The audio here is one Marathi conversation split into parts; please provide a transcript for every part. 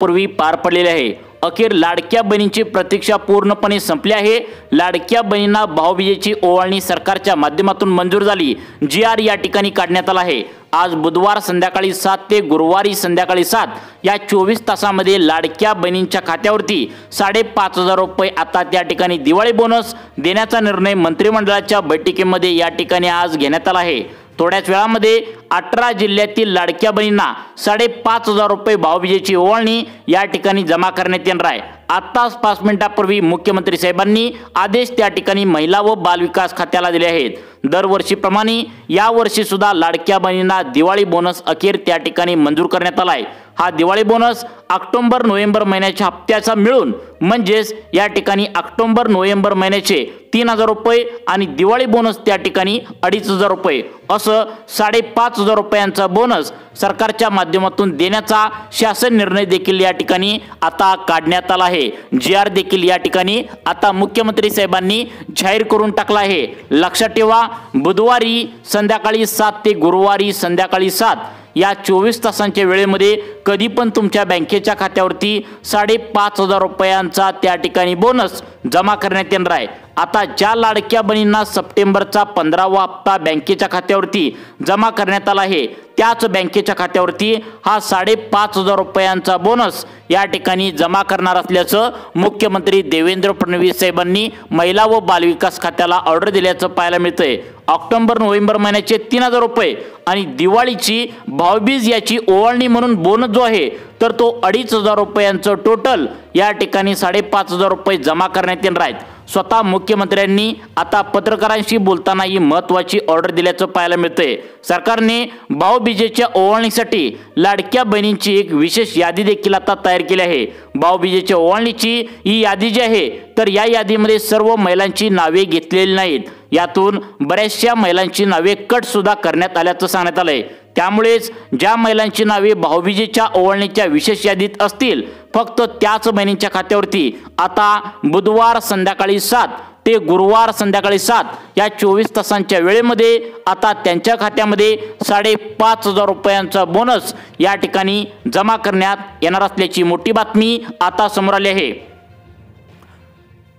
पूर्वी पार पडलेले आहे। अखेर लाडक्या बहिणींची प्रतीक्षा पूर्णपणे संपली आहे। लाडक्या बहिणींना भाऊबीजेची ओवाळणी सरकारच्या माध्यमातून मंजूर झाली। GR या ठिकाणी काढण्यात आला आहे। आज बुधवार संध्याकाळी 7 ते गुरुवारी संध्याकाळी 7 या 24 तासांमध्ये लाडक्या बहिणींच्या खात्यावरती 5,500 रुपये आता त्या ठिकाणी दिवाळी बोनस देण्याचा निर्णय मंत्रिमंडळाच्या बैठकीमध्ये या ठिकाणी आज घेण्यात आला आहे। थोड्याच वेळामध्ये 18 जिल्ह्यातील लाडक्या बहिणींना 5,500 रुपये भाऊबीजेची ओवाळणी या ठिकाणी जमा करण्यात येणार आहे। आत्ताच 5 मिनिटांपूर्वी मुख्यमंत्री साहेबांनी आदेश त्या ठिकाणी महिला व बालविकास खात्याला दिले आहेत। दरवर्षीप्रमाणे यावर्षी सुद्धा लाडक्या बहिणींना दिवाळी बोनस अखेर त्या ठिकाणी मंजूर करण्यात आला आहे। हा दिवाळी बोनस ऑक्टोबर नोव्हेंबर महिन्याच्या हप्त्याचा मिळून म्हणजेच या ठिकाणी ऑक्टोबर नोव्हेंबर महिन्याचे 3,000 रुपये आणि दिवाळी बोनस त्या ठिकाणी 2,500 रुपये असं 5,500 रुपयांचा बोनस सरकारच्या माध्यमातून देण्याचा शासन निर्णय देखील या ठिकाणी आता काढण्यात आला आहे। GR देखील या ठिकाणी आता मुख्यमंत्री साहेबांनी जाहीर करून टाकला आहे। लक्षात ठेवा, बुधवारी संध्याकाळी 7 ते गुरुवारी संध्याकाळी 7 या 24 तासांच्या वेळेमध्ये कधी पण तुमच्या बँकेच्या खात्यावरती 5,500 रुपयांचा त्या ठिकाणी बोनस जमा करण्यात येणार आहे। आता ज्या लाडक्या बहिणींना सप्टेंबरचा 15वा हप्ता बँकेच्या खात्यावरती जमा करण्यात आला आहे त्याच बँकेच्या खात्यावरती हा 5,500 रुपयांचा बोनस या ठिकाणी जमा करणार असल्याचं मुख्यमंत्री देवेंद्र फडणवीस साहेबांनी महिला व बालविकास खात्याला ऑर्डर दिल्याचं पाहायला मिळतंय। ऑक्टोबर नोव्हेंबर महिन्याचे 3,000 रुपये आणि दिवाळीची भाऊबीज याची ओवाळणी म्हणून बोनस जो आहे तर तो 2,500 रुपयांचं टोटल या ठिकाणी 5,500 रुपये जमा करण्यात येणार आहेत। स्वतः मुख्यमंत्र्यांनी आता पत्रकारांशी बोलताना ही महत्त्वाची ऑर्डर दिल्याचं पाहायला मिळतंय। सरकारने भाऊबीजेच्या ओवाळणीसाठी लाडक्या बहिणींची एक विशेष यादी देखील आता तयार केली आहे। भाऊबीजेच्या ओवाळणीची ही यादी जी आहे तर या यादीमध्ये सर्व महिलांची नावे घेतलेली नाहीत। यातून बऱ्याचशा महिलांची नावे कट सुद्धा करण्यात आल्याचं सांगण्यात आलंय। त्यामुळेच ज्या महिलांची नावे भाऊबीजेच्या ओवाळणीच्या विशेष यादीत असतील फक्त त्याच बहिणींच्या खात्यावरती आता बुधवार संध्याकाळी 7 ते गुरुवार संध्याकाळी 7 या 24 तासांच्या वेळेमध्ये आता त्यांच्या खात्यामध्ये 5,500 रुपयांचा बोनस या ठिकाणी जमा करण्यात येणार असल्याची मोठी बातमी आता समोर आली आहे।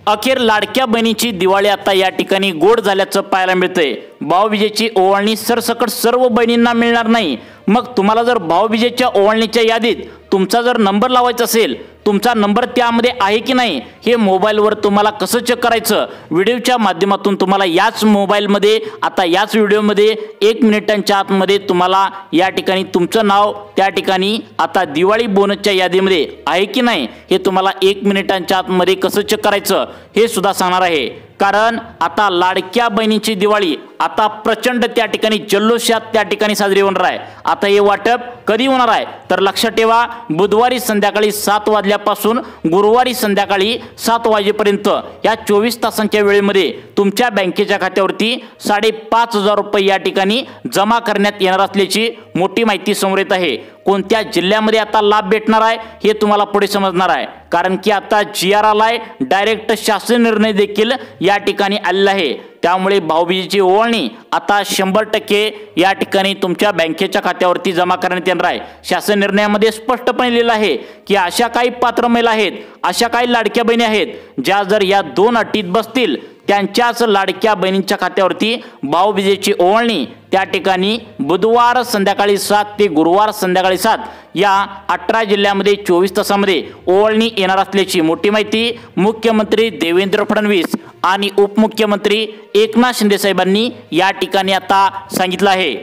अखेर लाडक्या बहिणीची दिवाळी आता या ठिकाणी गोड झाल्याचं पाहायला मिळतंय। भाऊबीजेची ओवाळणी सरसकट सर्व बहिणींना मिळणार नाही। मग तुम्हाला जर भाऊबीजेच्या ओवाळणीच्या यादीत तुमचा जर नंबर लावायचा असेल, तुमचा नंबर त्यामध्ये आहे की नाही हे मोबाईलवर तुम्हाला कसं चेक करायचं, व्हिडिओच्या माध्यमातून तुम्हाला याच मोबाईलमध्ये आता याच व्हिडिओमध्ये 1 मिनिटांच्या आतमध्ये तुम्हाला या ठिकाणी तुमचं नाव त्या ठिकाणी आता दिवाळी बोनसच्या यादीमध्ये आहे की नाही हे तुम्हाला 1 मिनिटांच्या आतमध्ये कसं चेक करायचं हे सुद्धा सांगणार आहे। कारण आता लाडक्या बहिणींची दिवाळी आता प्रचंड त्या ठिकाणी जल्लोषात त्या ठिकाणी साजरी होणार आहे। आता हे वाटप कधी होणार आहे तर लक्षात ठेवा, बुधवारी संध्याकाळी 7 वाजल्यापासून गुरुवारी संध्याकाळी 7 वाजेपर्यंत या 24 तासांच्या वेळेमध्ये तुमच्या बँकेच्या खात्यावरती 5,500 रुपये या ठिकाणी जमा करण्यात येणार असल्याची मोठी माहिती समोर येत आहे। कोणत्या जिल्ह्यामध्ये आता लाभ भेटणार आहे हे तुम्हाला पुढे समजणार आहे। कारण की आता GR आलाय, डायरेक्ट शासन निर्णय देखील या ठिकाणी आलेला आहे। त्यामुळे भाऊबीजेची ओवाळणी आता 100% या ठिकाणी तुमच्या बँकेच्या खात्यावरती जमा करण्यात येणार आहे। शासन निर्णयामध्ये स्पष्टपणे लिहिलं आहे की अशा काही पात्र महिला आहेत, अशा काही लाडक्या बहिणी आहेत ज्या जर या 2 अटीत बसतील त्यांच्याच लाडक्या बहिणींच्या खात्यावरती भाऊबीजेची ओवाळणी त्या ठिकाणी बुधवार संध्याकाळी 7 ते गुरुवार संध्याकाळी 7 या 18 जिल्ह्यामध्ये 24 तासांमध्ये ओवाळणी येणार असल्याची मोठी माहिती मुख्यमंत्री देवेंद्र फडणवीस आणि उपमुख्यमंत्री एकनाथ शिंदे साहेबांनी या ठिकाणी आता सांगितलं आहे।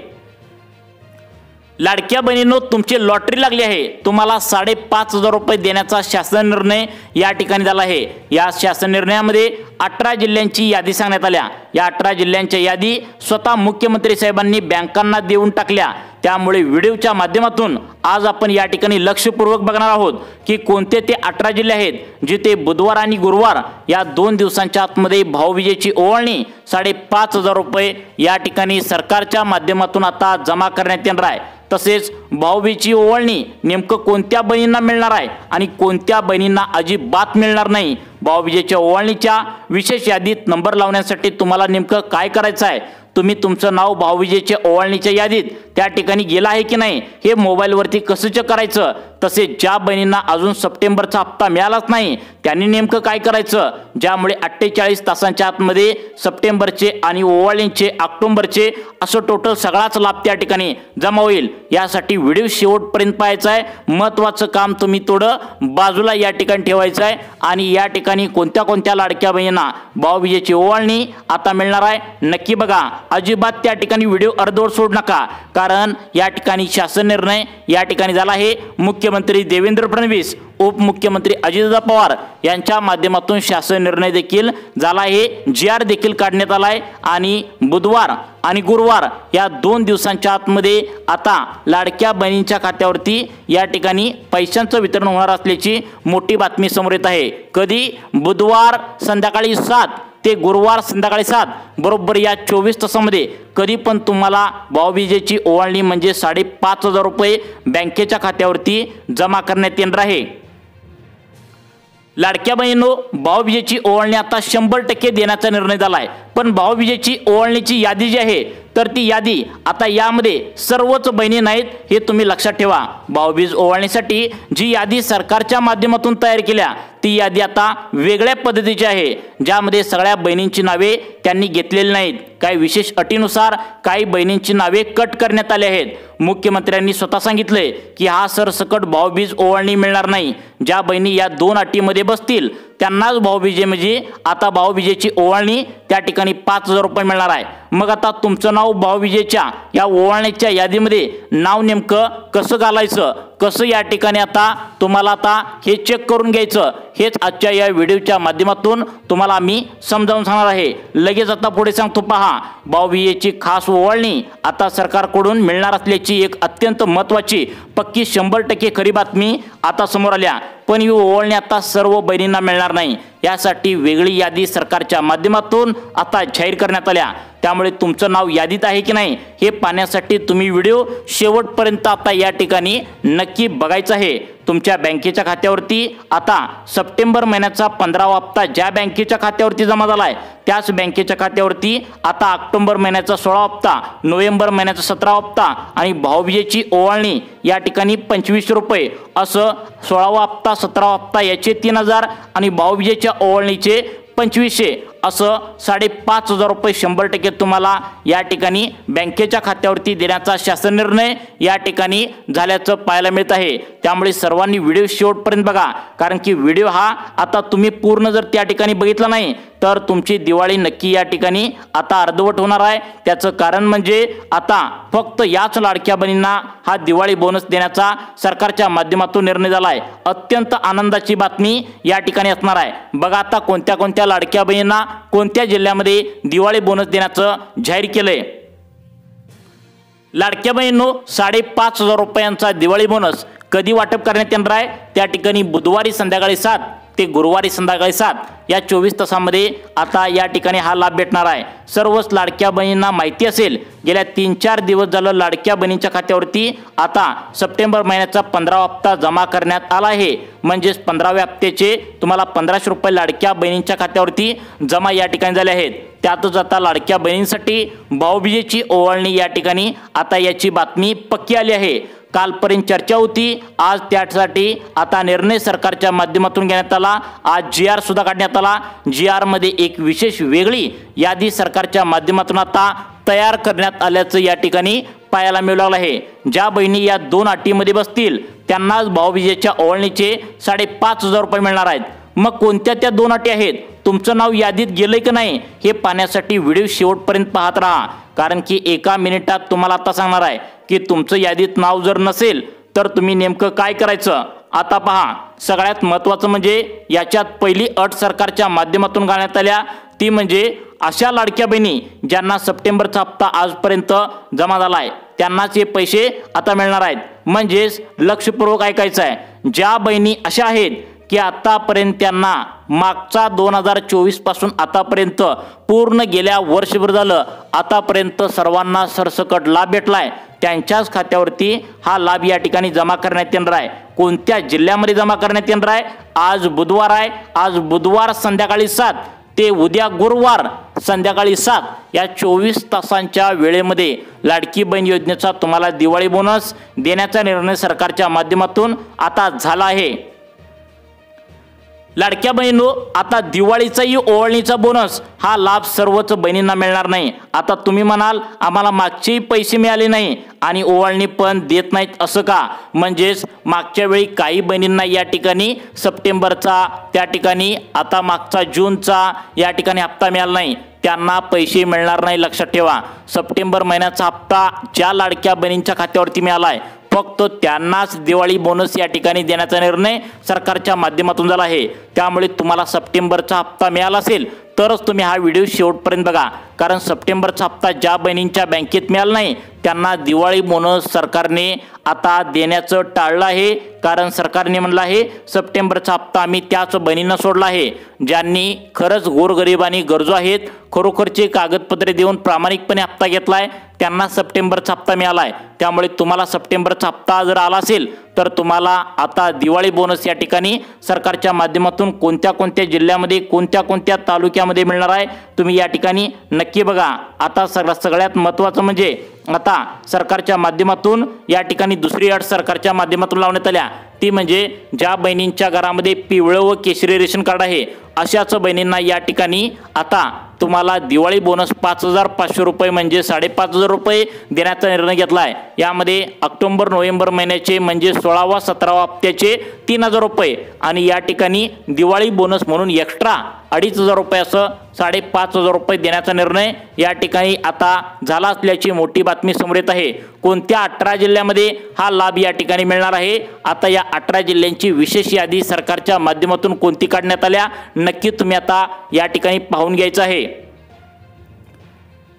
लाडक्या बहिणींनो, तुमची लॉटरी लागली आहे। तुम्हाला 5,500 रुपये देण्याचा शासन निर्णय या ठिकाणी झाला आहे। या शासन निर्णयामध्ये 18 जिल्ह्यांची यादी सांगण्यात आल्या। या 18 जिल्ह्यांच्या यादी स्वतः मुख्यमंत्री साहेबांनी बँकांना देऊन टाकल्या। त्यामुळे व्हिडिओच्या माध्यमातून आज आपण या ठिकाणी लक्षपूर्वक बघणार आहोत की कोणते ते 18 जिल्हे आहेत जिथे बुधवार आणि गुरुवार या 2 दिवसांच्या आतमध्ये भाऊबीजेची ओवाळणी 5,500 रुपये या ठिकाणी सरकारच्या माध्यमातून आता जमा करण्यात येणार आहे। तसेच भाऊबीजेची ओवाळणी नेमकं कोणत्या बहिणींना मिळणार आहे आणि कोणत्या बहिणींना अजिबात मिळणार नाही, भाऊबीजेच्या ओवाळणीच्या विशेष यादीत नंबर लावण्यासाठी तुम्हाला नेमकं काय करायचं आहे तुम्ही तुमचं नाव भाऊबीजेच्या ओवाळणीच्या यादीत त्या ठिकाणी गेला आहे की नाही हे मोबाईलवरती कसं चेक करायचं। तसेच ज्या बहिणींना अजून सप्टेंबरचा हप्ता मिळालाच नाही त्यांनी नेमकं काय करायचं, ज्यामुळे 48 तासांच्या आतमध्ये सप्टेंबरचे आणि ओवाळणीचे ऑक्टोबरचे असं टोटल सगळाच लाभ त्या ठिकाणी जमा होईल। यासाठी व्हिडिओ शेवटपर्यंत पाहायचा आहे। महत्त्वाचं काम तुम्ही थोडं बाजूला या ठिकाणी ठेवायचं आहे आणि या ठिकाणी कोणत्या कोणत्या लाडक्या बहिणींना भाऊबीजेची ओवाळणी आता मिळणार आहे नक्की बघा। अजिबात त्या ठिकाणी व्हिडिओ अर्धवट सोडू नका, कारण या ठिकाणी शासन निर्णय या ठिकाणी झाला आहे। मुख्यमंत्री देवेंद्र फडणवीस, उपमुख्यमंत्री अजितदादा पवार यांच्या माध्यमातून शासन निर्णय देखील झाला आहे। GR देखील काढण्यात आला आहे आणि बुधवार आणि गुरुवार या 2 दिवसांच्या आतमध्ये आता लाडक्या बहिणींच्या खात्यावरती या ठिकाणी पैशांचं वितरण होणार असल्याची मोठी बातमी समोर येत आहे। कधी बुधवार संध्याकाळी 7 ते गुरुवार संध्याकाळी 7 बरोबर या 24 तासामध्ये कधी पण तुम्हाला भाऊबीजेची ओवाळणी म्हणजे 5,500 रुपये बँकेच्या खात्यावरती जमा करण्यात येणार आहे। लाडक्या बहिणींनो, भाऊबीजेची ओवाळणी आता 100% देण्याचा निर्णय झाला आहे। पण भाऊबीजेची ओवाळणीची यादी जी आहे तर ती यादी आता यामध्ये सर्वच बहिणी नाहीत हे तुम्ही लक्षात ठेवा। भाऊबीज ओवाळणीसाठी जी यादी सरकारच्या माध्यमातून तयार केल्या ती यादी आता वेगळ्या पद्धतीची आहे, ज्यामध्ये सगळ्या बहिणींची नावे त्यांनी घेतलेली नाहीत। काही विशेष अटीनुसार काही बहिणींची नावे कट करण्यात आली आहेत। मुख्यमंत्र्यांनी स्वतः सांगितले की हा सरसकट भाऊबीज ओवाळणी मिळणार नाही। ज्या बहिणी या 2 अटीमध्ये बसतील त्यांनाच भाऊबीजे म्हणजे आता भाऊबीजेची ओवाळणी त्या ठिकाणी 5,000 रुपये मिळणार आहे। मग आता तुमचं नाव भाऊबीजेच्या या ओवाळणीच्या यादीमध्ये नाव नेमकं कसं घालायचं, कसं या ठिकाणी आता तुम्हाला आता हे चेक करून घ्यायचं हेच आजच्या या व्हिडिओच्या माध्यमातून तुम्हाला मी समजावून सांगणार आहे। लगेच आता पुढे सांगतो पहा। भाऊबीजेची खास ओवाळणी आता सरकारकडून मिळणार असल्याची एक अत्यंत महत्त्वाची पक्की 100% खरी बातमी आता समोर आल्या। पण ही ओवाळणी आता सर्व बहिणींना मिळणार नाही, यासाठी वेगळी यादी सरकारच्या माध्यमातून आता जाहीर करण्यात आल्या। त्यामुळे तुमचं नाव यादीत आहे की नाही हे पाहण्यासाठी तुम्ही व्हिडिओ शेवटपर्यंत आता या ठिकाणी नक्की बघायचं आहे। तुमच्या बँकेच्या खात्यावरती आता सप्टेंबर महिन्याचा 15वा हप्ता ज्या बँकेच्या खात्यावरती जमा झालाय त्याच बँकेच्या खात्यावरती आता ऑक्टोबर महिन्याचा 16वा हप्ता, नोव्हेंबर महिन्याचा 17वा हप्ता आणि भाऊबीजेची ओवाळणी या ठिकाणी 2500 रुपये असं 16वा हप्ता 17वा हप्ता याचे 3000 आणि भाऊबीजेच्या ओवाळणीचे 2500 असं 5,500 रुपये 100% तुम्हाला या ठिकाणी बँकेच्या खात्यावरती देण्याचा शासन निर्णय या ठिकाणी झाल्याचं पाहायला मिळत आहे। त्यामुळे सर्वांनी व्हिडिओ शेवटपर्यंत बघा, कारण की व्हिडिओ हा आता तुम्ही पूर्ण जर त्या ठिकाणी बघितला नाही तर तुमची दिवाळी नक्की या ठिकाणी आता अर्धवट होणार आहे। त्याचं कारण म्हणजे आता फक्त याच लाडक्या बहिणींना हा दिवाळी बोनस देण्याचा सरकारच्या माध्यमातून निर्णय झाला आहे। अत्यंत आनंदाची बातमी या ठिकाणी असणार आहे। बघा आता कोणत्या कोणत्या लाडक्या बहिणींना कोणत्या जिल्ह्यामध्ये दिवाळी बोनस देण्याचं जाहीर केलंय। लाडक्या बहिणींनो, 5,500 रुपयांचा दिवाळी बोनस कधी वाटप करण्यात येणार आहे, त्या ठिकाणी बुधवारी संध्याकाळी 7 ते गुरुवारी संध्याकाळी 7 या 24 तासामध्ये आता या ठिकाणी हा लाभ भेटणार आहे। सर्वच लाडक्या बहिणींना माहिती असेल गेल्या 3-4 दिवस झालं लाडक्या बहिणींच्या खात्यावरती आता सप्टेंबर महिन्याचा 15वा हप्ता जमा करण्यात आला आहे। म्हणजेच 15व्या हप्त्याचे तुम्हाला 1500 रुपये लाडक्या बहिणींच्या खात्यावरती जमा या ठिकाणी झाले आहेत। त्यातच आता लाडक्या बहिणींसाठी भाऊबीजेची ओवाळणी या ठिकाणी आता याची बातमी पक्की आली आहे। कालपर्यंत चर्चा होती, आज त्यासाठी आता निर्णय सरकारच्या माध्यमातून घेण्यात आला। आज GR सुद्धा काढण्यात आला। GR मध्ये एक विशेष वेगळी यादी सरकारच्या माध्यमातून आता तयार करण्यात आल्याचं या ठिकाणी पाहायला मिळू लागलं आहे। ज्या बहिणी या 2 अटीमध्ये बसतील त्यांनाच भाऊबीजेच्या ओवाळणीचे 5,500 रुपये मिळणार आहेत। मग कोणत्या त्या 2 अटी आहेत, तुमचं नाव यादीत गेलंय की नाही हे पाहण्यासाठी व्हिडिओ शेवटपर्यंत पाहत राहा, कारण की एका मिनिटात तुम्हाला आता सांगणार आहे की तुमचं यादीत नाव जर नसेल तर तुम्ही नेमकं काय करायचं। आता पहा, सगळ्यात महत्त्वाचं म्हणजे याच्यात पहिली अट सरकारच्या माध्यमातून घालण्यात आल्या ती म्हणजे अशा लाडक्या बहिणी ज्यांना सप्टेंबरचा हप्ता आजपर्यंत जमा झाला आहे त्यांनाच हे पैसे आता मिळणार आहेत। म्हणजेच लक्षपूर्वक ऐकायचं आहे, ज्या बहिणी अशा आहेत की आतापर्यंत त्यांना मागचा 2024 पासून आतापर्यंत पूर्ण गेल्या वर्षभर झालं आतापर्यंत सर्वांना सरसकट लाभ भेटलाय, त्यांच्याच खात्यावरती हा लाभ या ठिकाणी जमा करण्यात येणार आहे। कोणत्या जिल्ह्यामध्ये जमा करण्यात येणार आहे, आज बुधवार आहे, आज बुधवार संध्याकाळी 7 ते उद्या गुरुवार संध्याकाळी 7 या 24 तासांच्या वेळेमध्ये लाडकी बहीण योजनेचा तुम्हाला दिवाळी बोनस देण्याचा निर्णय सरकारच्या माध्यमातून आता झाला आहे। लाडक्या बहिणींनो, आता दिवाळीचाही ओवाळणीचा बोनस हा लाभ सर्वच बहिणींना मिळणार नाही। आता तुम्ही म्हणाल आम्हाला मागचेही पैसे मिळाले नाही आणि ओवाळणी पण देत नाहीत असं का? म्हणजेच मागच्या वेळी काही बहिणींना या ठिकाणी सप्टेंबरचा, त्या ठिकाणी आता मागचा जूनचा या ठिकाणी हप्ता मिळाला नाही, त्यांना पैसे मिळणार नाही। लक्षात ठेवा, सप्टेंबर महिन्याचा हप्ता ज्या लाडक्या बहिणींच्या खात्यावरती मिळाला आहे फक्त त्यांनाच दिवाळी बोनस या ठिकाणी देण्याचा निर्णय सरकारच्या माध्यमातून झाला आहे। त्यामुळे तुम्हाला सप्टेंबरचा हप्ता मिळाला असेल तरच तुम्ही हा व्हिडिओ शेवटपर्यंत बघा, कारण सप्टेंबरचा हप्ता ज्या बहिणींच्या बँकेत मिळाला नाही त्यांना दिवाळी बोनस सरकारने आता देण्याचं टाळलं आहे। कारण सरकारने म्हणलं आहे सप्टेंबरचा हप्ता आम्ही त्याच बहिणींना सोडला आहे ज्यांनी खरंच गोरगरीब आणि गरजू आहेत, खरोखरचे कागदपत्रे देऊन प्रामाणिकपणे हप्ता घेतलाय, त्यांना सप्टेंबरचा हप्ता मिळाला आहे। त्यामुळे तुम्हाला सप्टेंबरचा हप्ता जर आला असेल तर तुम्हाला आता दिवाळी बोनस या ठिकाणी सरकारच्या माध्यमातून कोणत्या कोणत्या जिल्ह्यामध्ये, कोणत्या कोणत्या तालुक्यामध्ये मिळणार आहे तुम्ही या ठिकाणी नक्की बघा। आता सगळ्यात महत्त्वाचं म्हणजे आता सरकारच्या माध्यमातून या ठिकाणी दुसरी अट सरकारच्या माध्यमातून लावण्यात आल्या, ती म्हणजे ज्या बहिणींच्या घरामध्ये पिवळं व केशरी रेशन कार्ड आहे अशाच बहिणींना या ठिकाणी आता तुम्हाला दिवाळी बोनस 5,500 रुपये म्हणजे 5,500 रुपये देण्याचा निर्णय घेतला आहे। यामध्ये ऑक्टोबर नोव्हेंबर महिन्याचे म्हणजे 16वा 17वा हप्त्याचे 3,000 रुपये आणि या ठिकाणी दिवाळी बोनस म्हणून एक्स्ट्रा 2,500 रुपये असं 5,500 रुपये देण्याचा निर्णय या ठिकाणी आता झाला असल्याची मोठी बातमी समोर येत आहे। कोणत्या 18 जिल्ह्यामध्ये हा लाभ या ठिकाणी मिळणार आहे? आता या 18 जिल्ह्यांची विशेष यादी सरकारच्या माध्यमातून कोणती काढण्यात आल्या नक्की तुम्ही आता या ठिकाणी पाहून घ्यायचं आहे।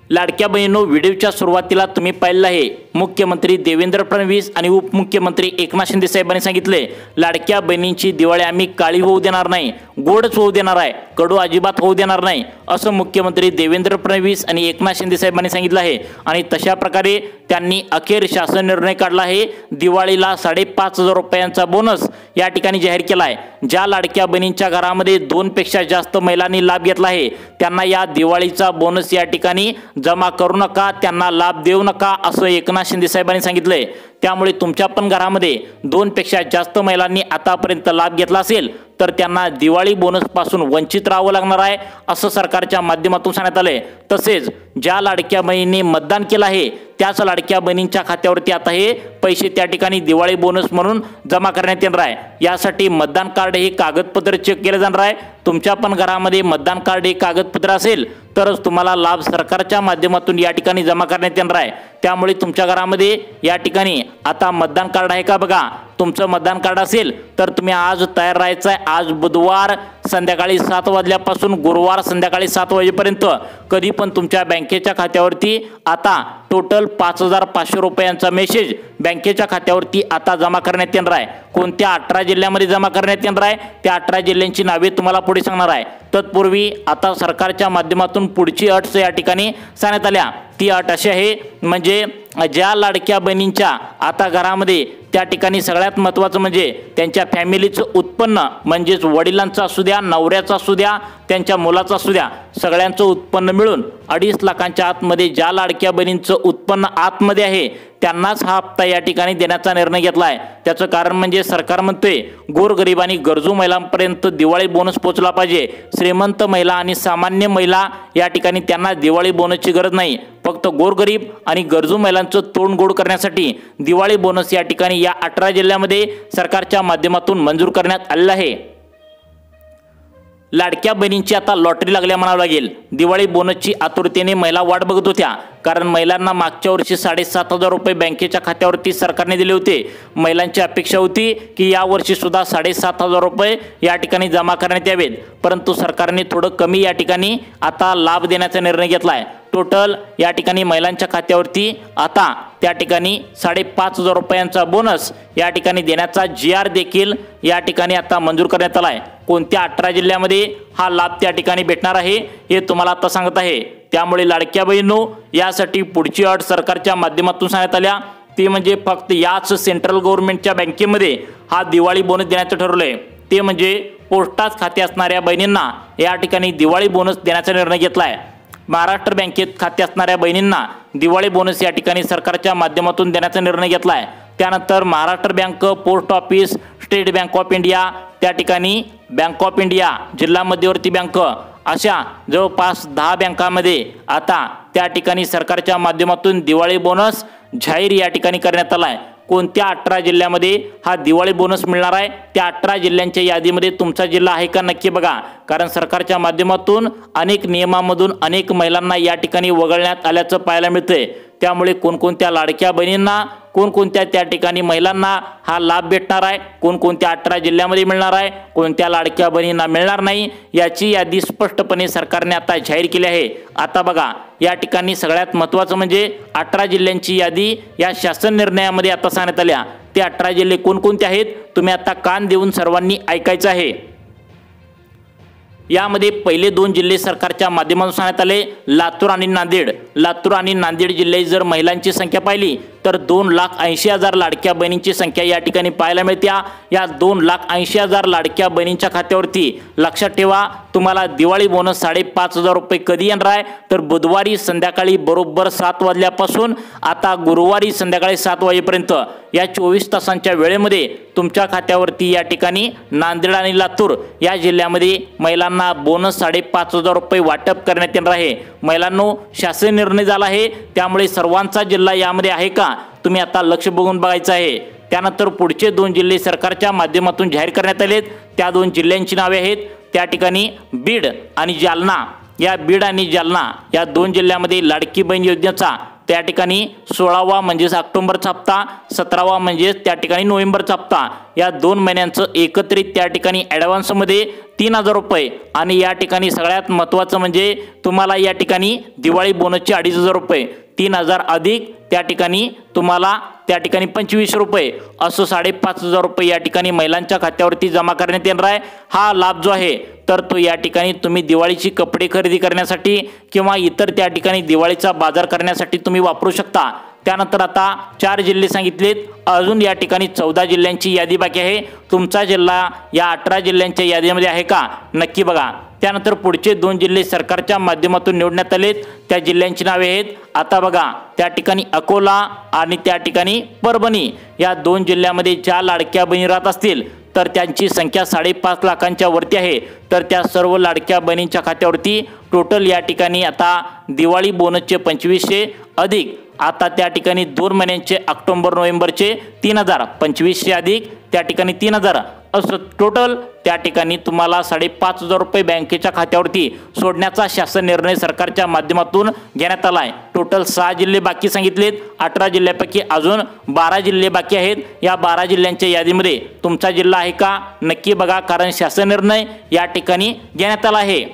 लाडक्या बहिणींनो, व्हिडिओच्या सुरुवातीला तुम्ही पाहिलं आहे मुख्यमंत्री देवेंद्र फडणवीस आणि उपमुख्यमंत्री एकनाथ शिंदे साहेबांनी सांगितले लाडक्या बहिणींची दिवाळी आम्ही काळी होऊ देणार नाही, गोडच होऊ देणार आहे, कडू अजिबात होऊ देणार नाही असं मुख्यमंत्री देवेंद्र फडणवीस आणि एकनाथ शिंदे साहेबांनी सांगितलं आहे। आणि तशा प्रकारे त्यांनी अखेर शासन निर्णय काढला आहे, दिवाळीला 5,500 रुपयांचा बोनस या ठिकाणी जाहीर केला आहे। ज्या लाडक्या बहिणींच्या घरामध्ये 2 पेक्षा जास्त महिलांनी लाभ घेतला आहे त्यांना या दिवाळीचा बोनस या ठिकाणी जमा करू नका, त्यांना लाभ देऊ नका असं एकनाथ शिंदे साहेबांनी सांगितलंय। त्यामुळे तुमच्या पण घरामध्ये 2 पेक्षा जास्त महिलांनी आतापर्यंत लाभ घेतला असेल तर त्यांना दिवाळी बोनस पासून वंचित राहावं लागणार आहे असं सरकारच्या माध्यमातून सांगण्यात आलंय। तसेच ज्या लाडक्या बहिणींनी मतदान केलं आहे त्याच लाडक्या बहिणींच्या खात्यावरती आता हे पैसे त्या ठिकाणी दिवाळी बोनस म्हणून जमा करण्यात येणार आहे। यासाठी मतदान कार्ड हे कागदपत्र चेक केले जाणार आहे। तुमच्या पण घरामध्ये मतदान कार्ड हे कागदपत्र असेल तरच तुम्हाला लाभ सरकारच्या माध्यमातून या ठिकाणी जमा करण्यात येणार आहे। त्यामुळे तुमच्या घरामध्ये या ठिकाणी आता मतदान कार्ड आहे का बघा, तुमचं मतदान कार्ड असेल तर तुम्ही आज तयार राहायचं आहे। आज बुधवार संध्याकाळी 7 वाजल्यापासून गुरुवार संध्याकाळी 7 वाजेपर्यंत कधी पण तुमच्या बँकेच्या खात्यावरती आता टोटल 5,500 रुपयांचा मेसेज बँकेच्या खात्यावरती आता जमा करण्यात येणार आहे। कोणत्या 18 जिल्ह्यामध्ये जमा करण्यात येणार आहे त्या 18 जिल्ह्यांची नावे तुम्हाला पुढे सांगणार आहे। तत्पूर्वी आता सरकारच्या माध्यमातून पुढची अट या ठिकाणी सांगण्यात आल्या, ती अट अशी आहे म्हणजे ज्या लाडक्या बहिणींच्या आता घरामध्ये त्या ठिकाणी सगळ्यात महत्त्वाचं म्हणजे त्यांच्या फॅमिलीचं उत्पन्न म्हणजेच वडिलांचं असू द्या, नवऱ्याचं असू द्या, त्यांच्या मुलाचं असू द्या, सगळ्यांचं उत्पन्न मिळून 2.5 लाखांच्या आतमध्ये ज्या लाडक्या बहिणींचं उत्पन्न आतमध्ये आहे त्यांनाच हा हप्ता या ठिकाणी देण्याचा निर्णय घेतला आहे। त्याचं कारण म्हणजे सरकार म्हणतोय गोरगरीब आणि गरजू महिलांपर्यंत दिवाळी बोनस पोहोचला पाहिजे। श्रीमंत महिला आणि सामान्य महिला या ठिकाणी त्यांना दिवाळी बोनसची गरज नाही, फक्त गोरगरीब आणि गरजू महिलांचं तोंड गोड करण्यासाठी दिवाळी बोनस या ठिकाणी या 18 जिल्ह्यामध्ये सरकारच्या माध्यमातून मंजूर करण्यात आलेला आहे। लाडक्या बहिणींची आता लॉटरी लागल्या म्हणावं लागेल। दिवाळी बोनसची आतुरतेने महिला वाट बघत होत्या, कारण महिलांना मागच्या वर्षी 7,500 रुपये बँकेच्या खात्यावरती सरकारने दिले होते। महिलांची अपेक्षा होती की या वर्षी सुद्धा 7,500 रुपये या ठिकाणी जमा करण्यात यावेत, परंतु सरकारने थोडं कमी या ठिकाणी आता लाभ देण्याचा निर्णय घेतला आहे। टोटल या ठिकाणी महिलांच्या खात्यावरती आता त्या ठिकाणी 5,500 रुपयांचा बोनस या ठिकाणी देण्याचा GR देखील या ठिकाणी आता मंजूर करण्यात आला आहे। कोणत्या 18 जिल्ह्यामध्ये हा लाभ त्या ठिकाणी भेटणार आहे हे तुम्हाला आता सांगत आहे। त्यामुळे लाडक्या बहिणींनो, यासाठी पुढची अट सरकारच्या माध्यमातून सांगण्यात आल्या, ती म्हणजे फक्त याच सेंट्रल गव्हर्नमेंटच्या बँकेमध्ये हा दिवाळी बोनस देण्याचं ठरवलंय। ते म्हणजे पोस्टात खाते असणाऱ्या बहिणींना या ठिकाणी दिवाळी बोनस देण्याचा निर्णय घेतला आहे। महाराष्ट्र बँकेत खाते असणाऱ्या बहिणींना दिवाळी बोनस या ठिकाणी सरकारच्या माध्यमातून देण्याचा निर्णय घेतला आहे। त्यानंतर Maharashtra bank, post office, state bank of India, त्या ठिकाणी बँक ऑफ इंडिया, जिल्हा मध्यवर्ती बँक अशा जवळपास 10 बँकांमध्ये आता त्या ठिकाणी सरकारच्या माध्यमातून दिवाळी बोनस जाहीर या ठिकाणी करण्यात आला आहे। कोणत्या 18 जिल्ह्यामध्ये हा दिवाळी बोनस मिळणार आहे, त्या 18 जिल्ह्यांच्या यादीमध्ये तुमचा जिल्हा आहे का नक्की बघा, कारण सरकारच्या माध्यमातून अनेक नियमांमधून अनेक महिलांना या ठिकाणी वगळण्यात आल्याचं पाहायला मिळतंय। त्यामुळे कोणकोणत्या लाडक्या बहिणींना, कोणकोणत्या त्या ठिकाणी महिलांना हा लाभ भेटणार आहे, कोणकोणत्या 18 जिल्ह्यामध्ये मिळणार आहे, कोणत्या लाडक्या बहिणींना मिळणार नाही, याची यादी स्पष्टपणे सरकारने आता जाहीर केली आहे। आता बघा, या ठिकाणी सगळ्यात महत्त्वाचं म्हणजे 18 जिल्ह्यांची यादी या शासन निर्णयामध्ये आता सांगण्यात आल्या। ते 18 जिल्हे कोणकोणते आहेत तुम्ही आता कान देऊन सर्वांनी ऐकायचं आहे। यामध्ये पहिले 2 जिल्हे सरकारच्या माध्यमातून सांगण्यात आले, लातूर आणि नांदेड। लातूर आणि नांदेड जिल्ह्यात जर महिलांची संख्या पाहिली तर 2,80,000 लाडक्या बहिणींची संख्या या ठिकाणी पाहायला मिळते। या 2,80,000 लाडक्या बहिणींच्या खात्यावरती लक्षात ठेवा, तुम्हाला दिवाळी बोनस 5,500 रुपये कधी येणार आहे तर बुधवारी संध्याकाळी बरोबर 7 वाजल्यापासून आता गुरुवारी संध्याकाळी 7 वाजेपर्यंत या 24 तासांच्या वेळेमध्ये तुमच्या खात्यावरती या ठिकाणी नांदेड आणि लातूर या जिल्ह्यामध्ये महिलांना बोनस 5,500 रुपये वाटप करण्यात येणार आहे। महिलांनो, शासन निर्णय झाला आहे, त्यामुळे सर्वांचा जिल्हा यामध्ये आहे का तुम्ही आता लक्ष बघून बघायचं आहे। त्यानंतर पुढचे 2 जिल्हे सरकारच्या माध्यमातून जाहीर करण्यात आलेत। त्या 2 जिल्ह्यांची नावे आहेत त्या ठिकाणी बीड आणि जालना। या बीड आणि जालना या 2 जिल्ह्यामध्ये लाडकी बहीण योजनेचा त्या ठिकाणी 16वा म्हणजेच ऑक्टोबरचा हप्ता, 17वा म्हणजेच त्या ठिकाणी नोव्हेंबरचा हप्ता, या 2 महिन्यांचं एकत्रित त्या ठिकाणी ॲडव्हान्समध्ये 3,000 रुपये आणि या ठिकाणी सगळ्यात महत्त्वाचं म्हणजे तुम्हाला या ठिकाणी दिवाळी बोनसचे 2,500 रुपये, 3,000 अधिक त्या ठिकाणी तुम्हाला त्या ठिकाणी 25 रुपये असं 5,500 रुपये या ठिकाणी महिलांच्या खात्यावरती जमा करण्यात येणार आहे। हा लाभ जो आहे तर तो या ठिकाणी तुम्ही दिवाळीची कपडे खरेदी करण्यासाठी किंवा इतर त्या ठिकाणी दिवाळीचा बाजार करण्यासाठी तुम्ही वापरू शकता। त्यानंतर आता 4 जिल्हे सांगितलेत, अजून या ठिकाणी 14 जिल्ह्यांची यादी बाकी आहे। तुमचा जिल्हा या 18 जिल्ह्यांच्या यादीमध्ये आहे का नक्की बघा। त्यानंतर पुढचे 2 जिल्हे सरकारच्या माध्यमातून निवडण्यात आलेत, त्या जिल्ह्यांची नावे आहेत आता बघा, त्या ठिकाणी अकोला आणि त्या ठिकाणी परभणी या 2 जिल्ह्यामध्ये ज्या लाडक्या बहिणी राहत असतील तर त्यांची संख्या 5.5 लाखांच्या वरती आहे। तर त्या सर्व लाडक्या बहिणींच्या खात्यावरती टोटल या ठिकाणी आता दिवाळी बोनसचे 2500 अधिक आता त्या ठिकाणी 2 महिन्यांचे ऑक्टोबर नोव्हेंबरचे 3,000, 2500 अधिक त्या ठिकाणी 3,000 असं टोटल त्या ठिकाणी तुम्हाला 5,500 रुपये बँकेच्या खात्यावरती सोडण्याचा शासन निर्णय सरकारच्या माध्यमातून घेण्यात आला आहे। टोटल 6 जिल्हे बाकी सांगितलेत, 18 जिल्ह्यापैकी अजून 12 जिल्हे बाकी आहेत। या 12 जिल्ह्यांच्या यादीमध्ये तुमचा जिल्हा आहे का नक्की बघा, कारण शासन निर्णय या ठिकाणी घेण्यात आला आहे।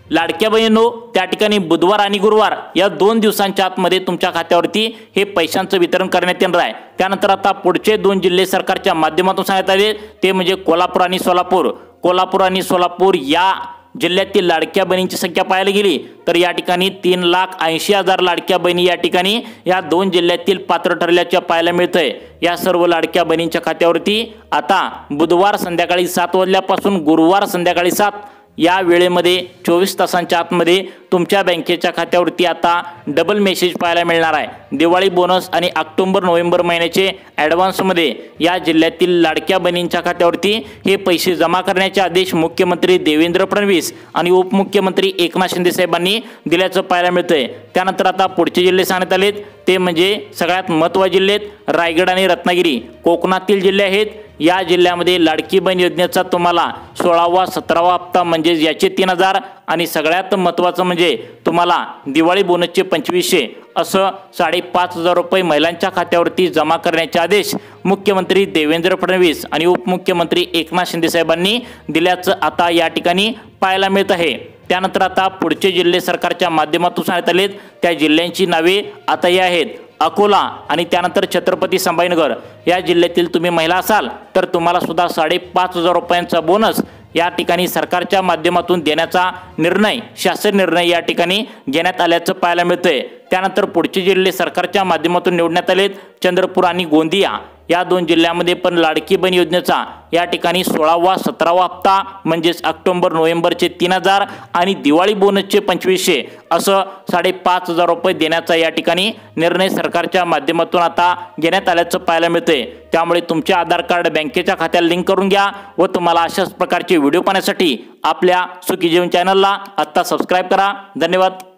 लाडक्या बहिणींनो, त्या ठिकाणी बुधवार आणि गुरुवार या 2 दिवसांच्या आतमध्ये तुमच्या खात्यावरती हे पैशांचं वितरण करण्यात येणार आहे। त्यानंतर आता पुढचे 2 जिल्हे सरकारच्या माध्यमातून सांगण्यात आले, ते म्हणजे कोल्हापूर आणि सोलापूर। कोल्हापूर आणि सोलापूर या जिल्ह्यातील लाडक्या बहिणींची संख्या पाहायला गेली तर या ठिकाणी 3,80,000 लाडक्या बहिणी या ठिकाणी या 2 जिल्ह्यातील पात्र ठरल्याच्या पाहायला मिळतंय। या सर्व लाडक्या बहिणींच्या खात्यावरती आता बुधवार संध्याकाळी 7 वाजल्यापासून गुरुवार संध्याकाळी 7 या वेळेमध्ये 24 तासांच्या आतमध्ये तुमच्या बँकेच्या खात्यावरती आता डबल मेसेज पाहायला मिळणार आहे। दिवाळी बोनस आणि ऑक्टोबर नोव्हेंबर महिन्याचे ॲडव्हान्समध्ये या जिल्ह्यातील लाडक्या बहिणींच्या खात्यावरती हे पैसे जमा करण्याचे आदेश मुख्यमंत्री देवेंद्र फडणवीस आणि उपमुख्यमंत्री एकनाथ शिंदे साहेबांनी दिल्याचं पाहायला मिळतंय। त्यानंतर आता पुढचे जिल्हे सांगण्यात आलेत, ते म्हणजे सगळ्यात महत्त्वाचे जिल्हे रायगड आणि रत्नागिरी कोकणातील जिल्हे आहेत। या जिल्ह्यामध्ये लाडकी बहीण योजनेचा तुम्हाला 16वा 17वा हप्ता म्हणजे याचे 3,000 आणि सगळ्यात महत्त्वाचं म्हणजे तुम्हाला दिवाळी बोनसचे 2500 असं 5,500 रुपये महिलांच्या खात्यावरती जमा करण्याचे आदेश मुख्यमंत्री देवेंद्र फडणवीस आणि उपमुख्यमंत्री एकनाथ शिंदे साहेबांनी दिल्याचं आता या ठिकाणी पाहायला मिळत आहे। त्यानंतर आता पुढचे जिल्हे सरकारच्या माध्यमातून सांगण्यात आलेत, त्या जिल्ह्यांची नावे आता हे आहेत अकोला आणि त्यानंतर छत्रपती संभाजीनगर। या जिल्ह्यातील तुम्ही महिला असाल तर तुम्हाला सुद्धा 5,500 रुपयांचा बोनस या ठिकाणी सरकारच्या माध्यमातून देण्याचा निर्णय शासन निर्णय या ठिकाणी घेण्यात आल्याचं पाहायला मिळतंय। त्यानंतर पुढचे जिल्हे सरकारच्या माध्यमातून निवडण्यात आलेत, चंद्रपूर आणि गोंदिया या दोन जिल्ह्यामध्ये पण लाडकी बहीण योजनेचा या ठिकाणी 16वा 17वा हप्ता म्हणजेच ऑक्टोबर नोव्हेंबरचे 3000 आणि दिवाळी बोनसचे 2500 असं 5,500 रुपये देण्याचा या ठिकाणी निर्णय सरकारच्या माध्यमातून आता घेण्यात आल्याचं पाहायला मिळतंय। त्यामुळे तुमचे आधार कार्ड बँकेच्या खात्याला लिंक करून घ्या व तुम्हाला अशाच प्रकारचे व्हिडिओ पाहण्यासाठी आपल्या सुखी जीवन चॅनलला आता सबस्क्राइब करा। धन्यवाद।